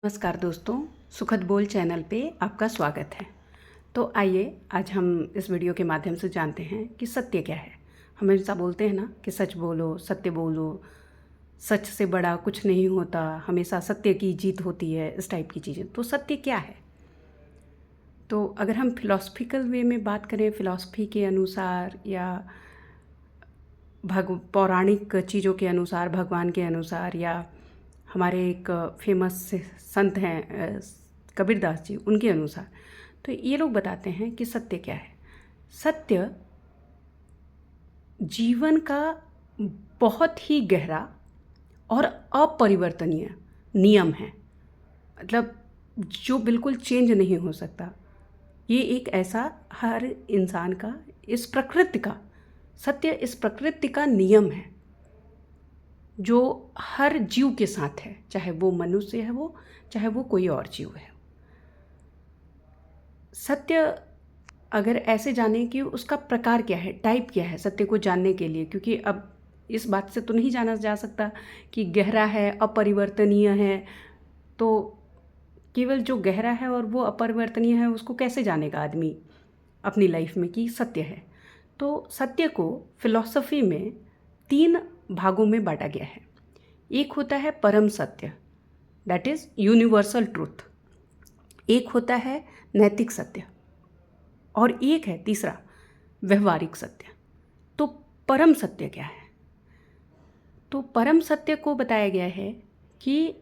नमस्कार दोस्तों, सुखद बोल चैनल पे आपका स्वागत है। तो आइए आज हम इस वीडियो के माध्यम से जानते हैं कि सत्य क्या है। हमेशा बोलते हैं ना कि सच बोलो, सत्य बोलो, सच से बड़ा कुछ नहीं होता, हमेशा सत्य की जीत होती है, इस टाइप की चीज़ें। तो सत्य क्या है? तो अगर हम फिलॉसफिकल वे में बात करें, फिलॉसफी के अनुसार या पौराणिक चीज़ों के अनुसार, भगवान के अनुसार, या हमारे एक फेमस संत हैं कबीरदास जी, उनके अनुसार, तो ये लोग बताते हैं कि सत्य क्या है। सत्य जीवन का बहुत ही गहरा और अपरिवर्तनीय नियम है, मतलब जो बिल्कुल चेंज नहीं हो सकता। ये एक ऐसा हर इंसान का, इस प्रकृति का सत्य, इस प्रकृति का नियम है जो हर जीव के साथ है, चाहे वो मनुष्य है, वो चाहे वो कोई और जीव है। सत्य अगर ऐसे जाने कि उसका प्रकार क्या है, टाइप क्या है, सत्य को जानने के लिए, क्योंकि अब इस बात से तो नहीं जाना जा सकता कि गहरा है, अपरिवर्तनीय है। तो केवल जो गहरा है और वो अपरिवर्तनीय है, उसको कैसे जानेगा आदमी अपनी लाइफ में कि सत्य है। तो सत्य को फिलॉसफी में 3 भागों में बांटा गया है। एक होता है परम सत्य, दैट इज़ यूनिवर्सल ट्रूथ। एक होता है नैतिक सत्य, और एक है तीसरा व्यवहारिक सत्य। तो परम सत्य क्या है? तो परम सत्य को बताया गया है कि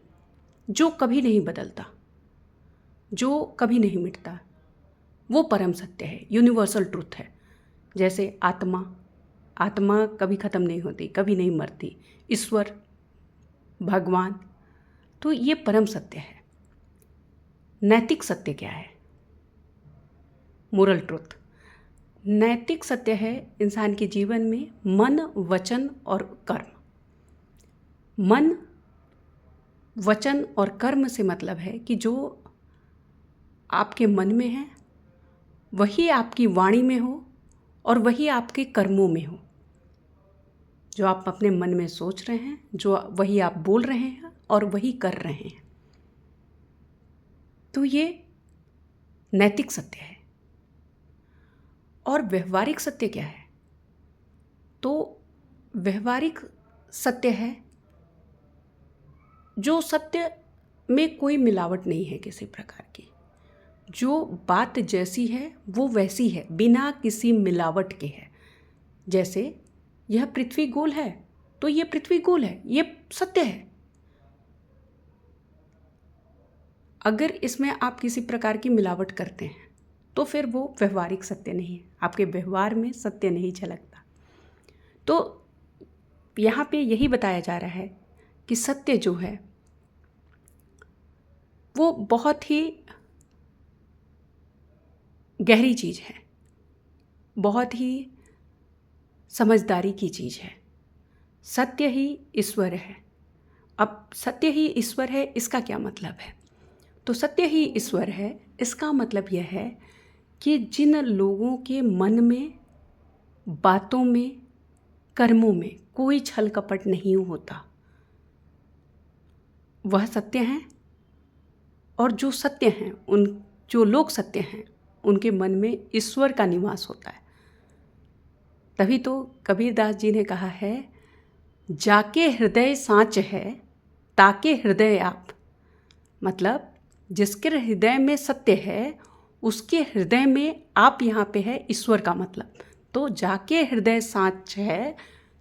जो कभी नहीं बदलता, जो कभी नहीं मिटता, वो परम सत्य है, यूनिवर्सल ट्रूथ है। जैसे आत्मा कभी ख़त्म नहीं होती, कभी नहीं मरती, ईश्वर, भगवान, तो ये परम सत्य है। नैतिक सत्य क्या है? Moral truth. नैतिक सत्य है इंसान के जीवन में मन, वचन और कर्म। मन, वचन और कर्म से मतलब है कि जो आपके मन में है वही आपकी वाणी में हो और वही आपके कर्मों में हो। जो आप अपने मन में सोच रहे हैं, जो वही आप बोल रहे हैं और वही कर रहे हैं। तो ये नैतिक सत्य है। और व्यवहारिक सत्य क्या है? तो व्यवहारिक सत्य है जो सत्य में कोई मिलावट नहीं है किसी प्रकार की। जो बात जैसी है वो वैसी है, बिना किसी मिलावट के है। जैसे यह पृथ्वी गोल है तो ये पृथ्वी गोल है, ये सत्य है। अगर इसमें आप किसी प्रकार की मिलावट करते हैं तो फिर वो व्यवहारिक सत्य नहीं है, आपके व्यवहार में सत्य नहीं झलकता। तो यहाँ पे यही बताया जा रहा है कि सत्य जो है वो बहुत ही गहरी चीज़ है, बहुत ही समझदारी की चीज़ है। सत्य ही ईश्वर है। अब सत्य ही ईश्वर है, इसका क्या मतलब है? तो सत्य ही ईश्वर है, इसका मतलब यह है कि जिन लोगों के मन में, बातों में, कर्मों में कोई छल कपट नहीं होता, वह सत्य हैं। और जो सत्य हैं, जो लोग सत्य हैं, उनके मन में ईश्वर का निवास होता है। तभी तो कबीरदास जी ने कहा है, जाके हृदय साँच है ताके हृदय आप। मतलब जिसके हृदय में सत्य है उसके हृदय में आप यहाँ पे है, ईश्वर का मतलब। तो जाके हृदय साँच है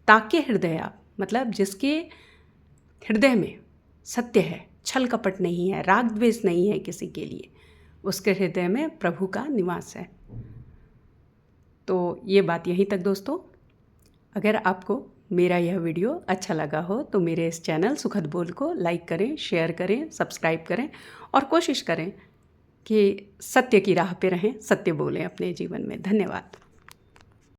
ताके हृदय आप, मतलब जिसके हृदय में सत्य है, छल कपट नहीं है, राग द्वेष नहीं है किसी के लिए, उसके हृदय में प्रभु का निवास है। तो ये बात यहीं तक दोस्तों। अगर आपको मेरा यह वीडियो अच्छा लगा हो तो मेरे इस चैनल सुखद बोल को लाइक करें, शेयर करें, सब्सक्राइब करें और कोशिश करें कि सत्य की राह पे रहें, सत्य बोलें अपने जीवन में। धन्यवाद।